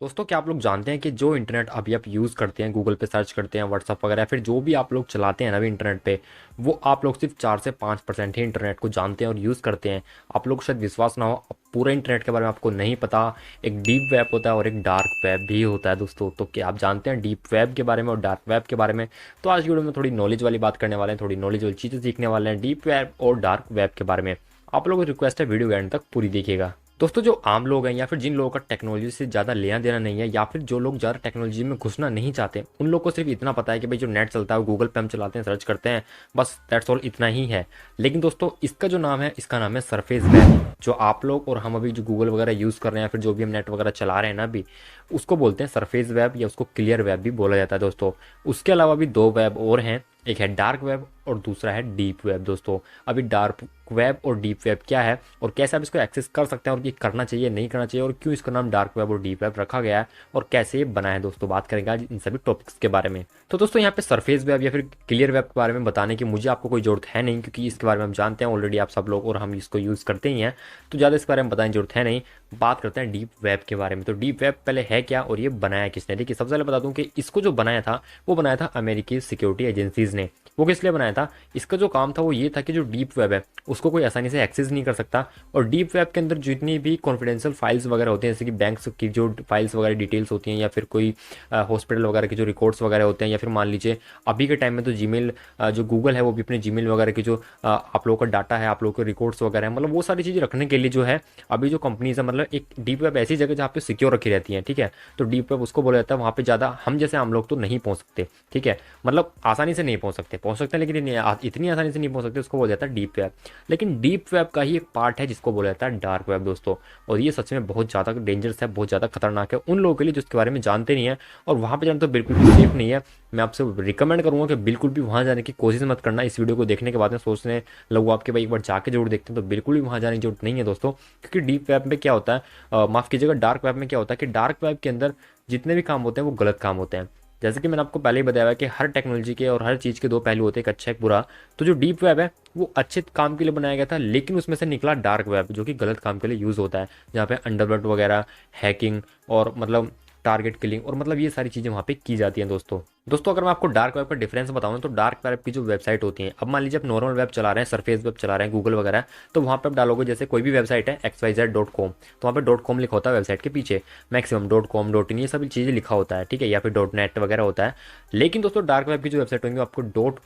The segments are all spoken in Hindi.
दोस्तों क्या आप लोग जानते हैं कि जो इंटरनेट अभी आप यूज़ करते हैं, गूगल पे सर्च करते हैं, व्हाट्सअप वगैरह, फिर जो भी आप लोग चलाते हैं ना अभी इंटरनेट पे, वो आप लोग सिर्फ 4 से 5% ही इंटरनेट को जानते हैं और यूज़ करते हैं। आप लोग को शायद विश्वास ना हो, पूरे इंटरनेट के बारे में आपको नहीं पता। एक डीप वेब होता है और एक डार्क वेब भी होता है दोस्तों। तो क्या आप जानते हैं डीप वेब के बारे में और डार्क वेब के बारे में? तो आज की वीडियो में थोड़ी नॉलेज वाली बात करने वाले हैं, थोड़ी नॉलेज वाली चीज़ें सीखने वाले हैं डीप वेब और डार्क वेब के बारे में। आप लोगों को रिक्वेस्ट है वीडियो एंड तक पूरी देखिएगा। दोस्तों जो आम लोग हैं या फिर जिन लोगों का टेक्नोलॉजी से ज़्यादा लेना देना नहीं है, या फिर जो लोग ज़्यादा टेक्नोलॉजी में घुसना नहीं चाहते, उन लोग को सिर्फ इतना पता है कि भाई जो नेट चलता है वो गूगल पे हम चलाते हैं, सर्च करते हैं, बस दैट्स ऑल, इतना ही है। लेकिन दोस्तों इसका जो नाम है, इसका नाम है सरफेस वेब। जो आप लोग और हम अभी जो गूगल वगैरह यूज़ कर रहे हैं, फिर जो भी हम नेट वगैरह चला रहे हैं ना अभी, उसको बोलते हैं सरफेस वेब या उसको क्लियर वेब भी बोला जाता है दोस्तों। उसके अलावा भी दो वेब और हैं, एक है डार्क वेब और दूसरा है डीप वेब दोस्तों। अभी डार्क वेब और डीप वेब क्या है और कैसे आप इसको एक्सेस कर सकते हैं और ये करना चाहिए नहीं करना चाहिए और क्यों इसका नाम डार्क वेब और डीप वेब रखा गया है और कैसे ये बना है दोस्तों, बात करेंगे आज इन सभी टॉपिक्स के बारे में। तो दोस्तों यहाँ पे सरफेस वेब या फिर क्लियर वेब के बारे में बताने की मुझे आपको कोई जरूरत है नहीं, क्योंकि इसके बारे में हम जानते हैं ऑलरेडी आप सब लोग और हम इसको यूज़ करते ही हैं, तो ज़्यादा इस बारे में बताने की जरूरत है नहीं। बात करते हैं डीप वेब के बारे में। तो डीप वेब पहले है क्या और ये बनाया किसने? देखिए सबसे पहले बता दूं कि इसको जो बनाया था वो बनाया था अमेरिकी सिक्योरिटी एजेंसीज ने। वो किस लिए बनाया था? इसका जो काम था वो ये था कि जो डीप वेब है उसको कोई आसानी से एक्सेस नहीं कर सकता, और डीप वेब के अंदर जितनी भी कॉन्फिडेंशियल फाइल्स वगैरह होती हैं, जैसे कि बैंक्स की जो फाइल्स वगैरह डिटेल्स होती हैं, या फिर कोई हॉस्पिटल वगैरह के जो रिकॉर्ड्स वगैरह होते हैं, या फिर मान लीजिए अभी के टाइम में तो जीमेल, जो गूगल है वो भी अपने जीमेल वगैरह की जो आप लोगों का डाटा है, आप लोगों के रिकॉर्ड्स वगैरह है, मतलब वो सारी चीज़ें रखने के लिए जो है अभी जो कंपनीज है, मतलब एक डीप वेब ऐसी जगह जहाँ पे सिक्योर रखी रहती है, ठीक है। तो डीप वेब उसको बोला जाता है, वहाँ पे ज़्यादा हम जैसे आम लोग तो नहीं पहुँच सकते, ठीक है। मतलब आसानी से नहीं पहुँच सकते हैं, लेकिन इतनी आसानी से नहीं पहुँच सकते, उसको बोला जाता है डीप वेब। लेकिन डीप वेब का ही एक पार्ट है जिसको बोला जाता है डार्क वेब दोस्तों। और ये सच में बहुत ज़्यादा डेंजरस है, बहुत ज़्यादा खतरनाक है उन लोगों के लिए जो इसके बारे में जानते नहीं है, और वहाँ पे जाना तो बिल्कुल भी सेफ नहीं है। मैं आपसे रिकमेंड करूँगा कि बिल्कुल भी वहाँ जाने की कोशिश मत करना। इस वीडियो को देखने के बाद में सोचने लगो आपके भाई एक बार जाके जरूर देखते हैं, तो बिल्कुल भी वहाँ जाने की जरूरत नहीं है दोस्तों। क्योंकि डीप वेब में क्या होता है, माफ़ कीजिएगा, डार्क वेब में क्या होता है कि डार्क वेब के अंदर जितने भी काम होते हैं वो गलत काम होते हैं। जैसे कि मैंने आपको पहले ही बताया है कि हर टेक्नोलॉजी के और हर चीज़ के दो पहलू होते हैं, एक अच्छा एक बुरा। तो जो डीप वेब है वो अच्छे काम के लिए बनाया गया था, लेकिन उसमें से निकला डार्क वेब जो कि गलत काम के लिए यूज़ होता है, जहाँ पे अंडरवर्ल्ड वगैरह, हैकिंग और मतलब टारगेट किलिंग और मतलब ये सारी चीज़ें वहाँ पे की जाती हैं दोस्तों। दोस्तों अगर मैं आपको डार्क वेब का डिफरेंस बताऊं तो डार्क वेब की जो वेबसाइट होती है, अब मान लीजिए आप नॉर्मल वेब चला रहे हैं, सरफेस वेब चला रहे हैं, गूगल वगैरह, तो वहाँ पे आप डालोगे जैसे कोई भी वेबसाइट है xyz.com, तो वहाँ पे .com लिखा होता है वेबसाइट के पीछे, मैक्सिमम .com .in ये सभी चीज़ें लिखा होता है, ठीक है, या फिर .net वगैरह होता है। लेकिन दोस्तों डार्क वेब की जो वेबसाइट होंगी आपको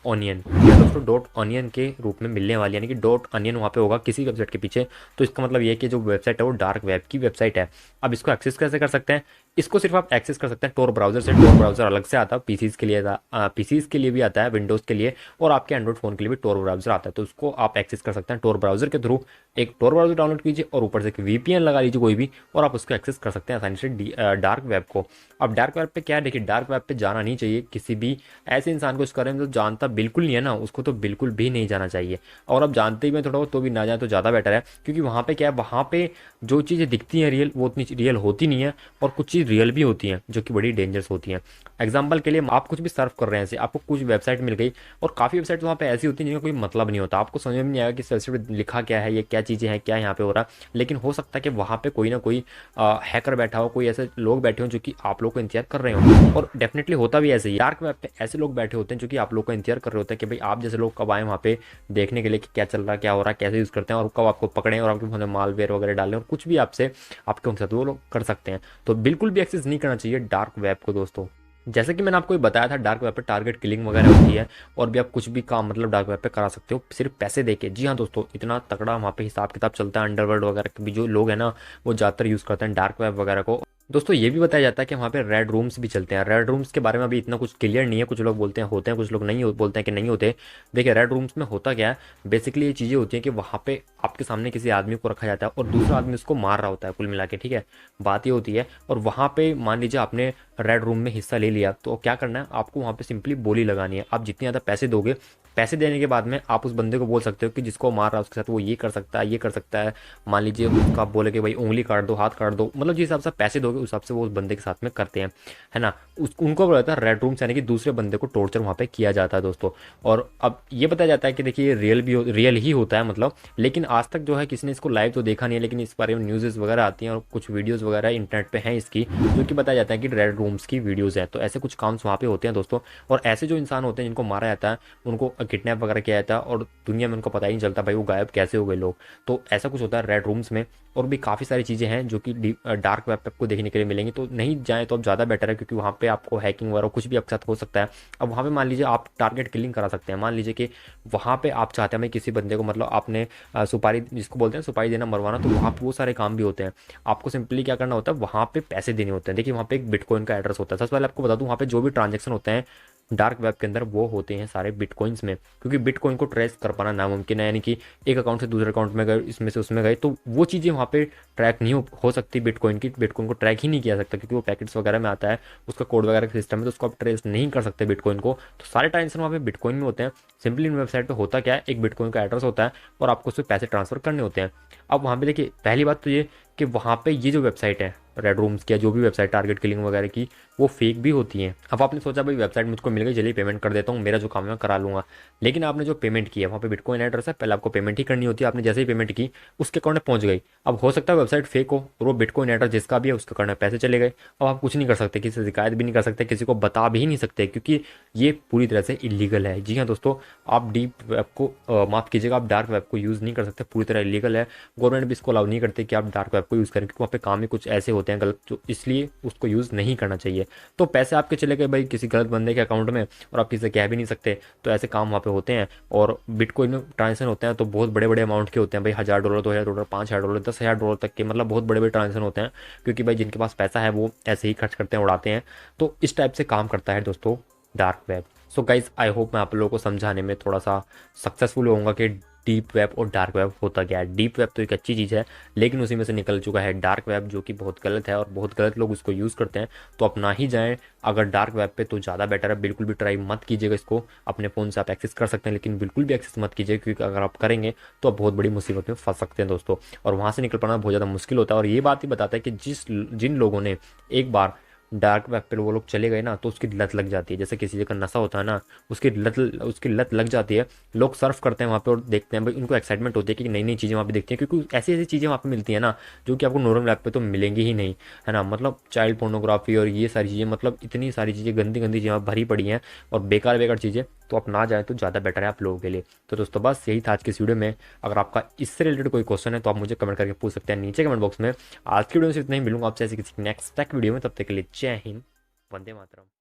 .onion या दोस्तों .onion के रूप में मिलने वाली, यानी कि .onion वहाँ पे होगा किसी वेबसाइट के पीछे। तो इसका मतलब ये है कि जो वेबसाइट है वो डार्क वेब की वेबसाइट है। अब इसको एक्सेस कैसे कर सकते हैं? इसको सिर्फ आप एक्सेस कर सकते हैं टोर ब्राउजर से। टोर ब्राउजर अलग से आता है, पीसीज के लिए पीसीज के लिए भी आता है, विंडोज़ के लिए, और आपके एंड्रॉइड फ़ोन के लिए भी टोर ब्राउजर आता है। तो उसको आप एक्सेस कर सकते हैं टोर ब्राउजर के थ्रू। एक टोर ब्राउजर डाउनलोड कीजिए और ऊपर से एक वीपीएन लगा लीजिए कोई भी, और आप उसको एक्सेस कर सकते हैं आसानी से डार्क वेब को। अब डार्क वेब पे क्या है, देखिए डार्क वेब पे जाना नहीं चाहिए किसी भी ऐसे इंसान को, इस बारे में तो जानता बिल्कुल नहीं है ना, उसको तो बिल्कुल भी नहीं जाना चाहिए। और अब जानते ही मैं थोड़ा बहुत तो भी ना जाए तो ज़्यादा बेटर है, क्योंकि वहाँ पे क्या है, वहाँ पे जो चीज़ें दिखती हैं रियल, वो उतनी रियल होती नहीं है, और कुछ चीज़ रियल भी होती हैं जो कि बड़ी डेंजरस होती हैं। एग्जाम्पल के लिए आप कुछ भी सर्व कर रहे हैं, जैसे आपको कुछ वेबसाइट मिल गई, और काफ़ी वेबसाइट वहाँ पे ऐसी होती हैं जिनका कोई मतलब नहीं होता, आपको समझ में नहीं आएगा कि इस वेबसाइट पर लिखा क्या है, ये क्या चीज़ें हैं, क्या यहाँ पे हो रहा है। लेकिन हो सकता है कि वहाँ पे कोई ना कोई हैकर बैठा हो, कोई ऐसे लोग बैठे हो जो कि आप लोग को इंतजार कर रहे हो, और डेफिनेटली होता भी ऐसे ही। डार्क वेब पे ऐसे लोग बैठे होते हैं जो कि आप लोग का इंतजार कर रहे होते हैं कि भाई आप जैसे लोग कब आए वहाँ पे देखने के लिए कि क्या चल रहा है, क्या हो रहा है, कैसे यूज़ करते हैं, और कब आपको पकड़ें और आपके फोन में मालवेयर वगैरह डालें और कुछ भी आपसे आपके उनके साथ वो लोग कर सकते हैं। तो बिल्कुल भी एक्सेस नहीं करना चाहिए डार्क वेब को दोस्तों। जैसे कि मैंने आपको ये बताया था, डार्क वेब पे टारगेट किलिंग वगैरह होती है, और भी आप कुछ भी काम मतलब डार्क वेब पे करा सकते हो सिर्फ पैसे देके। जी हाँ दोस्तों, इतना तगड़ा वहाँ पे हिसाब किताब चलता है। अंडरवर्ल्ड वगैरह के भी जो लोग हैं ना, वो ज़्यादातर यूज़ करते हैं डार्क वेब वगैरह को। दोस्तों ये भी बताया जाता है कि वहाँ पे रेड रूम्स भी चलते हैं। रेड रूम्स के बारे में अभी इतना कुछ क्लियर नहीं है, कुछ लोग बोलते हैं होते हैं, कुछ लोग नहीं बोलते हैं कि नहीं होते। देखिए रेड रूम्स में होता क्या है, बेसिकली ये चीज़ें होती हैं कि वहाँ पे आपके सामने किसी आदमी को रखा जाता है और दूसरा आदमी उसको मार रहा होता है कुल मिला के, ठीक है। बात ये होती है, और वहाँ पे मान लीजिए आपने रेड रूम में हिस्सा ले लिया, तो क्या करना है आपको, वहाँ पे सिंपली बोली लगानी है। आप जितने ज़्यादा पैसे दोगे पैसे देने के बाद में आप उस बंदे को बोल सकते हो कि जिसको मार रहा है उसके साथ वो ये कर सकता है, ये कर सकता है। मान लीजिए उसका आप बोले कि भाई उंगली काट दो, हाथ काट दो, मतलब जिस हिसाब से पैसे दोगे उस हिसाब से वो उस बंदे के साथ में करते हैं, है ना। उनको बोला जाता है रेड रूम्स, यानी कि दूसरे बंदे को टॉर्चर वहाँ पे किया जाता है दोस्तों। और अब ये बताया जाता है कि देखिए रियल ही होता है मतलब, लेकिन आज तक जो है किसी ने इसको लाइव तो देखा नहीं है, लेकिन इस बारे में न्यूज़ वगैरह आती हैं और कुछ वीडियोज़ वगैरह इंटरनेट पे हैं इसकी, जो कि बताया जाता है कि रेड रूम्स की वीडियोज़ हैं। तो ऐसे कुछ काम्स वहाँ पे होते हैं दोस्तों। और ऐसे जो इंसान होते हैं जिनको मारा जाता है, उनको किडनैप वगैरह किया जाता है और दुनिया में उनको पता ही नहीं चलता भाई वो गायब कैसे हो गए लोग। तो ऐसा कुछ होता है रेड रूम्स में। और भी काफ़ी सारी चीज़ें हैं जो कि डार्क वेब पे आपको देखने के लिए मिलेंगी, तो नहीं जाएँ तो अब ज़्यादा बेटर है, क्योंकि वहाँ पे आपको हैकिंग वगैरह कुछ भी आपके साथ हो सकता है। अब वहाँ पे मान लीजिए आप टारगेट किलिंग करा सकते हैं। मान लीजिए कि वहाँ पे आप चाहते हैं भाई किसी बंदे को, मतलब आपने सुपारी जिसको बोलते हैं सुपारी देना मरवाना, तो वहाँ पे वो सारे काम भी होते हैं। आपको सिंपली क्या करना होता है, वहाँ पे पैसे देने होते हैं। देखिए वहाँ पे एक बिटकॉइन का एड्रेस होता है। सबसे पहले आपको बता दूँ, वहाँ पे जो भी ट्रांजेक्शन होते हैं डार्क वेब के अंदर वो होते हैं सारे बिटकॉइंस में, क्योंकि बिटकॉइन को ट्रेस कर पाना नामुमकिन है। यानी कि एक अकाउंट से दूसरे अकाउंट में गए, इसमें से उसमें गए, तो वो चीज़ें वहाँ पे ट्रैक नहीं हो सकती बिटकॉइन की। बिटकॉइन को ट्रैक ही नहीं किया सकता, क्योंकि वो पैकेट्स वगैरह में आता है, उसका कोड वगैरह का सिस्टम है, तो उसको आप ट्रेस नहीं कर सकते बिटकॉइन को। तो सारे ट्रांजेक्शन वहाँ पे बिटकॉइन में होते हैं। सिंपली इन वेबसाइट पर होता क्या है, एक बिटकॉइन का एड्रेस होता है और आपको उससे पैसे ट्रांसफर करने होते हैं। अब वहाँ पे देखिए पहली बात तो ये कि वहाँ पे ये जो वेबसाइट है रेड रूम्स की, या जो भी वेबसाइट टारगेट किलिंग वगैरह की, वो फेक भी होती हैं। अब आपने सोचा भाई वेबसाइट मुझको मिल गई, चलिए पेमेंट कर देता हूँ, मेरा जो काम है मैं करा लूँगा। लेकिन आपने जो पेमेंट की है वहाँ पे बिटकॉइन एड्रेस है, पहले आपको पेमेंट ही करनी होती है। आपने जैसे ही पेमेंट की उसके अकाउंट में पहुँच गई। अब हो सकता है वेबसाइट फेक हो और वो बिटकॉइन एड्रेस जिसका भी है उसके अकाउंट में पैसे चले गए। अब आप कुछ नहीं कर सकते, किसी से शिकायत भी नहीं कर सकते, किसी को बता भी नहीं सकते, क्योंकि ये पूरी तरह से इलीगल है। जी हाँ दोस्तों, आप डीप वेब को माफ़ कीजिएगा, आप डार्क वेब को यूज़ नहीं कर सकते, पूरी तरह इलीगल है। गवर्नमेंट भी इसको अलाउ नहीं करती कि आप डार्क वेब को यूज़ करें, क्योंकि वहाँ पे काम ही कुछ ऐसे होते हैं गलत, जो इसलिए उसको यूज़ नहीं करना चाहिए। तो पैसे आपके चले गए भाई किसी गलत बंदे के अकाउंट में और आप किसी से कह भी नहीं सकते, तो ऐसे काम वहाँ पे होते हैं। और बिटकॉइन में ट्रांजेक्शन होते हैं तो बहुत बड़े बड़े अमाउंट के होते हैं भाई, $1000, $2000, $5000, $10,000 तक के, मतलब बहुत बड़े बड़े ट्रांजेक्शन होते हैं, क्योंकि भाई जिनके पास पैसा है वो ऐसे ही खर्च करते हैं, उड़ाते हैं। तो इस टाइप से काम करता है दोस्तों dark web. So guys I hope मैं आप लोगों को समझाने में थोड़ा सा सक्सेसफुल होऊंगा कि डीप वेब और डार्क वेब होता क्या है। डीप वेब तो एक अच्छी चीज़ है, लेकिन उसी में से निकल चुका है डार्क वेब, जो कि बहुत गलत है और बहुत गलत लोग उसको यूज़ करते हैं। तो अपना ही जाएं अगर डार्क वेब पे तो ज़्यादा बेटर है। बिल्कुल भी ट्राई मत कीजिएगा इसको। अपने फ़ोन से आप एक्सेस कर सकते हैं, लेकिन बिल्कुल भी एक्सेस मत कीजिए, क्योंकि अगर आप करेंगे तो आप बहुत बड़ी मुसीबत में फंस सकते हैं दोस्तों। और वहाँ से निकल पाना बहुत ज़्यादा मुश्किल होता है। और ये बात ही बताता है कि जिन लोगों ने एक बार डार्क वेब पे वो लोग चले गए ना, तो उसकी लत लग जाती है। जैसे किसी जगह नशा होता है ना, उसकी लत लग जाती है। लोग सर्फ करते हैं वहाँ पे और देखते हैं भाई, उनको एक्साइटमेंट होती है कि नई नई चीज़ें वहाँ पे देखती हैं, क्योंकि ऐसी ऐसी चीज़ें वहाँ पे मिलती हैं ना जो कि आपको नॉर्मल वेब पे तो मिलेंगी ही नहीं, है ना। मतलब चाइल्ड पोर्नोग्राफी और ये सारी चीज़ें, मतलब इतनी सारी चीज़ें गंदी गंदी चीज़ें भरी पड़ी हैं और बेकार बेकार चीज़ें, तो आप ना जाए तो ज़्यादा बेटर है आप लोगों के लिए। तो दोस्तों बस यही था आज की इस वीडियो में। अगर आपका इससे रिलेटेड कोई क्वेश्चन है तो आप मुझे कमेंट करके पूछ सकते हैं नीचे कमेंट बॉक्स में। आज की वीडियो में सिर्फ इतना ही, मिलूंगा आपसे ऐसी किसी नेक्स्ट टेक वीडियो में, तब तक के लिए जय हिंद, वंदे मातरम।